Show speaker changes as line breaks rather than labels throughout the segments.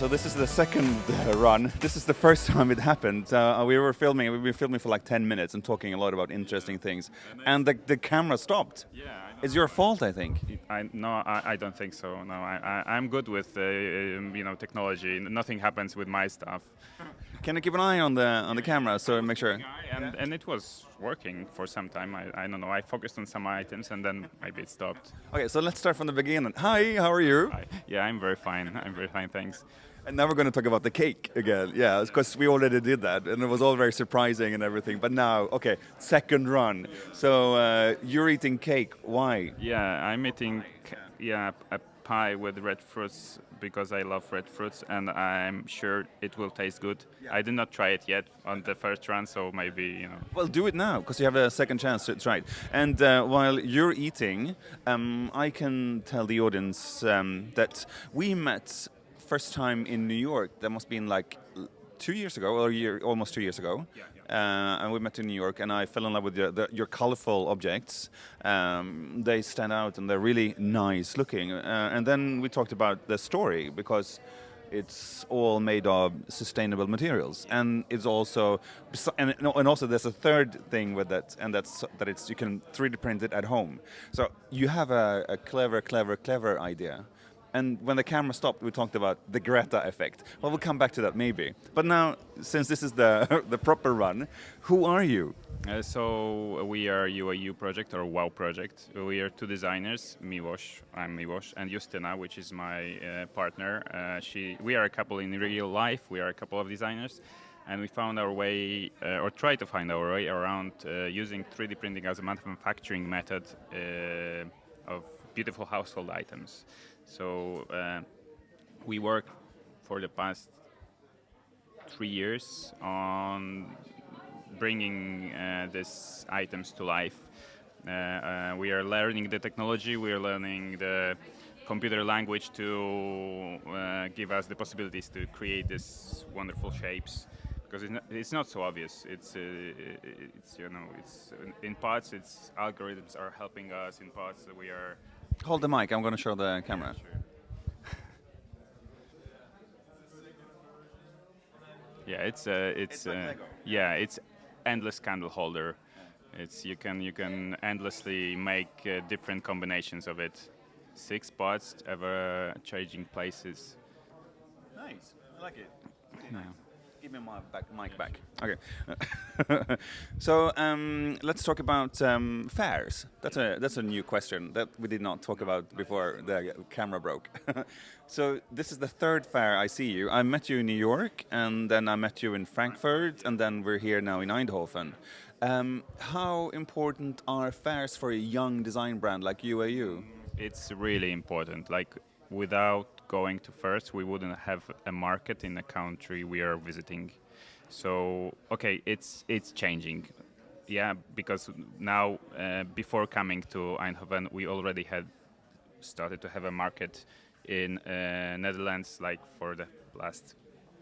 So this is the second run. This is the first time it happened. We've been filming for like 10 minutes and talking a lot about interesting things. And the camera stopped.
Yeah, I know.
It's your fault, I think.
I don't think so. No, I'm good with technology. Nothing happens with my stuff.
Can you keep an eye on the camera so make sure?
And it was working for some time. I don't know. I focused on some items and then maybe it stopped.
Okay, so let's start from the beginning. Hi, how are you?
Yeah, I'm very fine. I'm very fine, thanks.
And now we're going to talk about the cake again. Yeah, because we already did that, and it was all very surprising and everything. But now, okay, second run. So you're eating cake. Why?
Yeah, I'm eating a pie with red fruits because I love red fruits, and I'm sure it will taste good. I did not try it yet on the first run, so maybe.
Well, do it now because you have a second chance to try it. And while you're eating, I can tell the audience that we met first time in New York. That must have been like 2 years ago, or almost 2 years ago. And we met in New York, and I fell in love with your colorful objects. They stand out, and they're really nice looking. And then we talked about the story, because it's all made of sustainable materials, and it's also, and also there's a third thing with that, and that's that you can 3D print it at home. So you have a clever idea. And when the camera stopped, we talked about the Greta effect. Well, we'll come back to that maybe. But now, since this is the proper run, who are you?
So we are UAU project, or WOW project. We are two designers, I'm Milosz, and Justyna, which is my partner. We are a couple in real life. We are a couple of designers. And we found our way, or try to find our way around using 3D printing as a manufacturing method of beautiful household items. So we work for the past 3 years on bringing these items to life. We are learning the technology, we are learning the computer language to give us the possibilities to create these wonderful shapes. Because it's not so obvious. It's in parts. It's algorithms are helping us. In parts we are.
Hold the mic. I'm going to show the camera.
Yeah, it's endless candle holder. You can endlessly make different combinations of it. 6 parts, ever changing places.
Nice. I like it. Yeah. Give me my mic back. Okay. So let's talk about fairs. That's a new question that we did not talk about before the camera broke. So this is the third fair I see you. I met you in New York, and then I met you in Frankfurt, and then we're here now in Eindhoven. How important are fairs for a young design brand like UAU?
It's really important. Like, without going to fairs, we wouldn't have a market in the country we are visiting. So, okay, it's changing. Yeah, because now, before coming to Eindhoven, we already had started to have a market in Netherlands, like for the last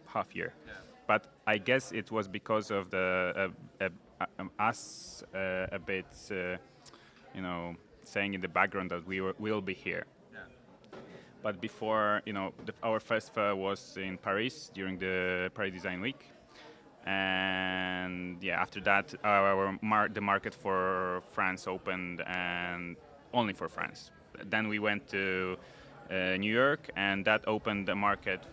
half year. Yeah. But I guess it was because of us a bit, saying in the background that we'll be here. But before, our first fair was in Paris during the Paris Design Week, and after that, the market for France opened, and only for France. Then we went to New York, and that opened the market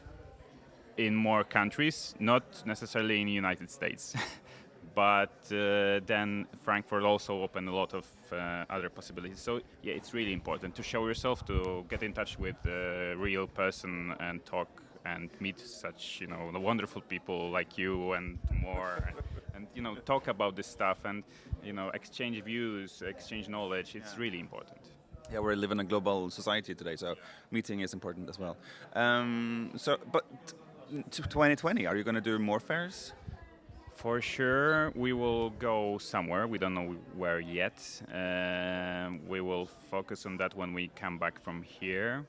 in more countries, not necessarily in the United States. But then Frankfurt also opened a lot of other possibilities. So yeah, it's really important to show yourself, to get in touch with a real person and talk and meet such wonderful people like you and more, and talk about this stuff and exchange views, exchange knowledge. It's really important.
Yeah, we live in a global society today, so meeting is important as well. But 2020, are you going to do more fairs?
For sure, we will go somewhere. We don't know where yet. We will focus on that when we come back from here.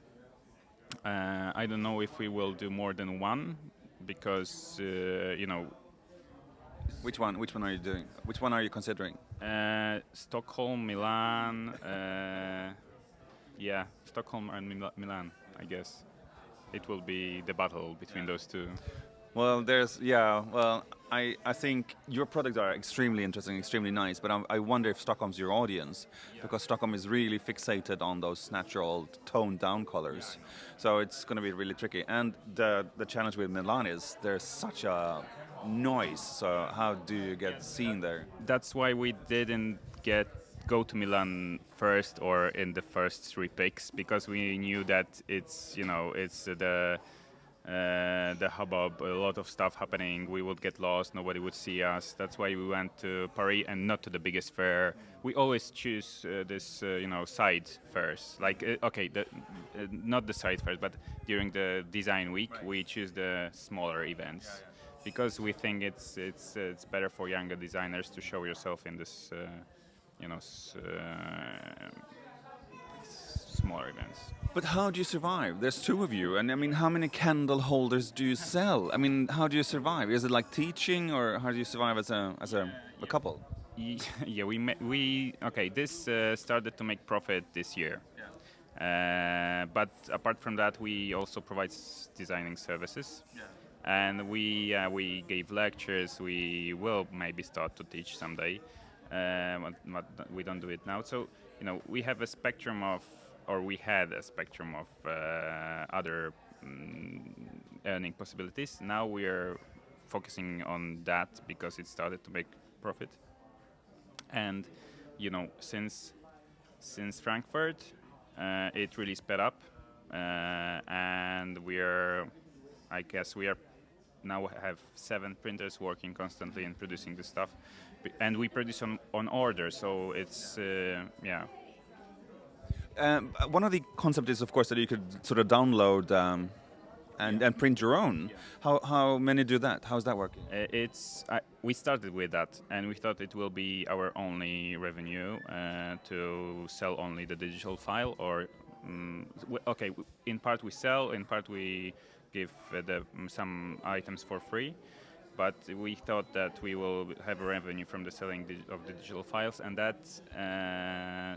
I don't know if we will do more than one, because
Which one are you doing? Which one are you considering?
Stockholm, Milan. Stockholm and Milan, I guess. it will be the battle between those two.
Well, I think your products are extremely interesting, extremely nice, but I wonder if Stockholm's your audience, because Stockholm is really fixated on those natural toned down colors. So it's going to be really tricky. And the challenge with Milan is there's such a noise. So how do you get seen there?
That's why we didn't go to Milan first or in the first three picks, because we knew that it's the hubbub, a lot of stuff happening. We would get lost, nobody would see us. That's why we went to Paris and not to the biggest fair. We always choose this side fairs. Like not the side fairs, but during the design week we choose the smaller events. Because we think it's better for younger designers to show yourself in this smaller events.
But how do you survive? There's two of you, and I mean, how many candle holders do you sell? I mean, how do you survive? Is it like teaching, or how do you survive as a couple?
Yeah, this started to make profit this year. But apart from that, we also provide designing services. And we gave lectures. We will maybe start to teach someday, but we don't do it now. So we have a spectrum of, or we had a spectrum of other earning possibilities. Now we are focusing on that because it started to make profit. And since Frankfurt, it really sped up, and we are now have 7 printers working constantly and producing the stuff, and we produce on order. So it's
One of the concepts is, of course, that you could sort of download and print your own. How many do that? How's that working?
We started with that, and we thought it will be our only revenue to sell only the digital file. Or in part we sell, in part we give some items for free. But we thought that we will have a revenue from the selling of the digital files, and that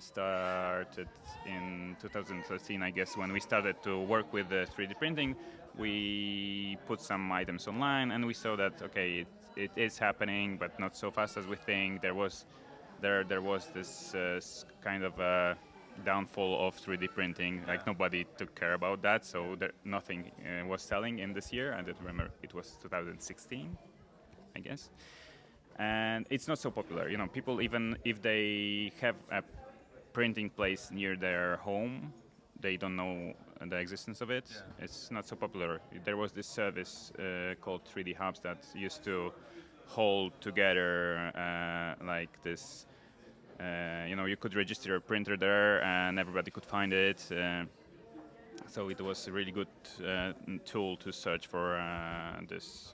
started in 2013, I guess, when we started to work with the 3D printing. We put some items online, and we saw that it is happening, but not so fast as we think. There was this kind of downfall of 3D printing. Like nobody took care about that, so nothing was selling in this year. I don't remember, it was 2016, I guess. And it's not so popular. People, even if they have a printing place near their home, they don't know the existence of it. Yeah. It's not so popular. There was this service called 3D Hubs that used to hold together like this. You could register a printer there, and everybody could find it. So it was a really good tool to search for this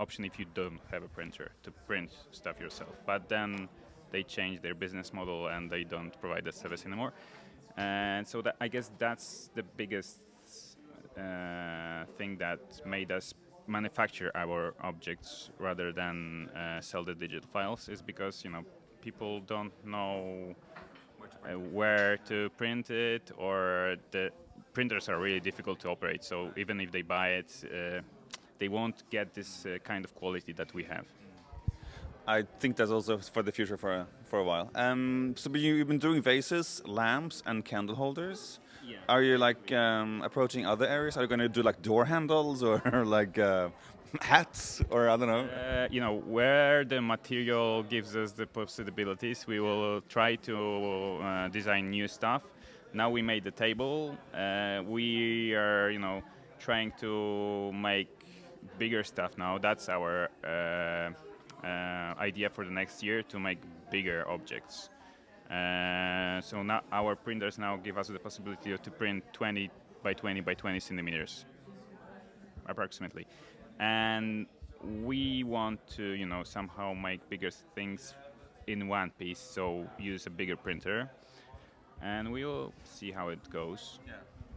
option if you don't have a printer to print stuff yourself. But then they changed their business model and they don't provide that service anymore. And so I guess that's the biggest thing that made us manufacture our objects rather than sell the digital files, is because people don't know where to print it, or the printers are really difficult to operate. So even if they buy it, they won't get this kind of quality that we have.
I think that's also for the future for a while. So you've been doing vases, lamps, and candle holders.
Yeah.
Are you approaching other areas? Are you going to do like door handles or like hats, or I don't know?
Where the material gives us the possibilities, we will try to design new stuff. Now we made the table. We are, trying to make bigger stuff now. That's our idea for the next year, to make bigger objects. So now our printers now give us the possibility to print 20 by 20 by 20 centimeters, approximately. And we want to, somehow make bigger things in one piece, so use a bigger printer. And we'll see how it goes.
Yeah.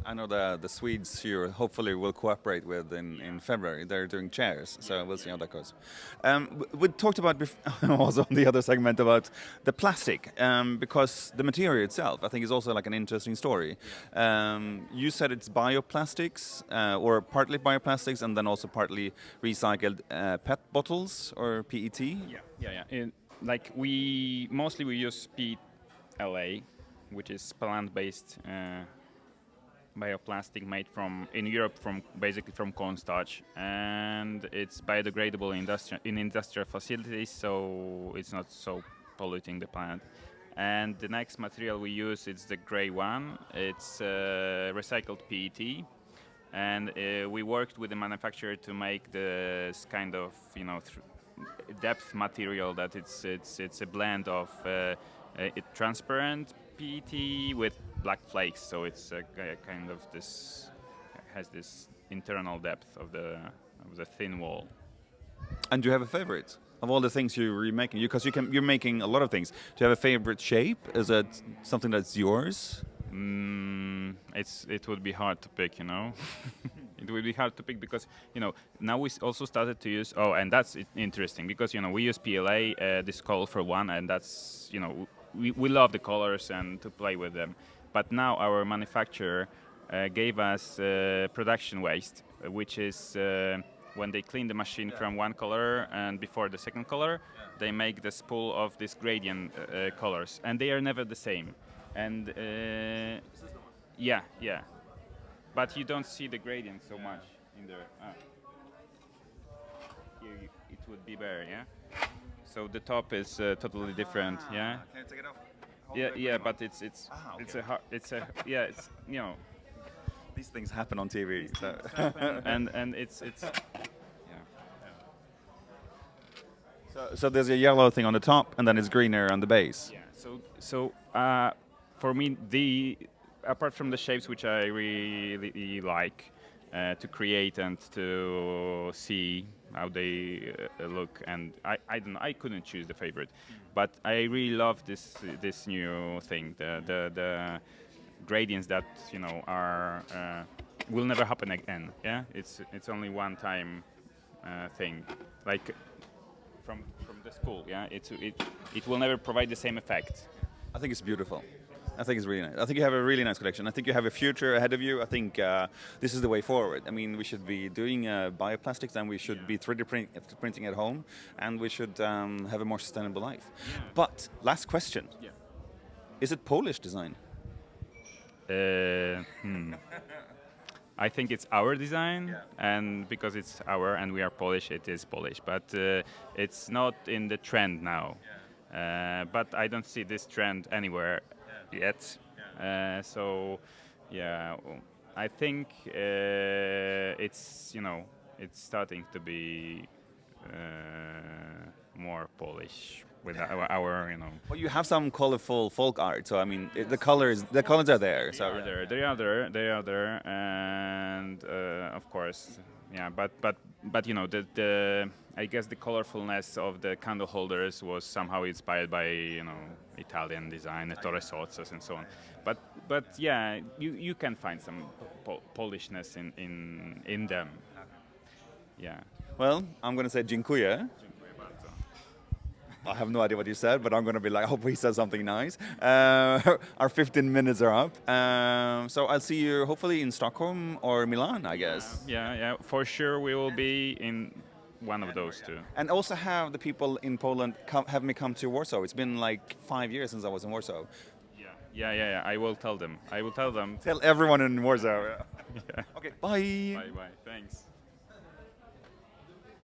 I know the Swedes here hopefully will cooperate with in February. They're doing chairs, so we'll see how that goes. We talked about also on the other segment about the plastic, because the material itself, I think, is also like an interesting story. You said it's bioplastics, or partly bioplastics, and then also partly recycled PET bottles or PET.
Like mostly we use PLA, which is plant-based bioplastic made in Europe basically from cornstarch, and it's biodegradable in industrial facilities, so it's not so polluting the planet. And the next material we use is the gray one. It's recycled PET, and we worked with the manufacturer to make this kind of depth material that it's a blend of transparent PET with black flakes, so it's a kind of this has this internal depth of the thin wall.
And do you have a favorite of all the things you're remaking? Because you're making a lot of things. Do you have a favorite shape? Is it something that's yours?
It would be hard to pick, It would be hard to pick because now we also started to use and that's interesting because we use PLA, this colorful one, and that's we love the colors and to play with them. But now our manufacturer gave us production waste, which is when they clean the machine from one color and before the second color, they make the spool of these gradient colors, and they are never the same. And yeah, but you don't see the gradient so much in there. Here it would be better, yeah. So the top is totally different, yeah.
Can you take it off?
Yeah, but it's
These things happen on TV. So.
and it's
So there's a yellow thing on the top, and then it's greener on the base.
Yeah. So for me, apart from the shapes which I really like to create and to see how they look, and I don't know, I couldn't choose the favorite, but I really love this new thing, the gradients that are will never happen again. Yeah, it's only one time thing, like from the school. Yeah, it will never provide the same effect.
I think it's beautiful. I think it's really nice. I think you have a really nice collection. I think you have a future ahead of you. I think this is the way forward. I mean, we should be doing bioplastics, and we should be 3D printing at home, and we should have a more sustainable life. Yeah. But last question: is it Polish design?
I think it's our design, and because it's our and we are Polish, it is Polish. But it's not in the trend now. But I don't see this trend anywhere yet. So, I think it's it's starting to be more Polish with our
Well, you have some colorful folk art, so I mean, the colors are there. So
they are there, and of course, but the I guess the colorfulness of the candle holders was somehow inspired by Italian design, the Torre Sozzos and so on. But yeah, you can find some Polishness in them. Yeah.
Well, I'm going to say dziękuję. I have no idea what you said, but I'm going to be like, I hope he says something nice. Our 15 minutes are up. So I'll see you hopefully in Stockholm or Milan, I guess.
Yeah. For sure we will be in one of those two.
And also have the people in Poland have me come to Warsaw. It's been like 5 years since I was in Warsaw.
Yeah. I will tell them.
Tell everyone in Warsaw.
Yeah.
Okay, bye.
Bye. Thanks.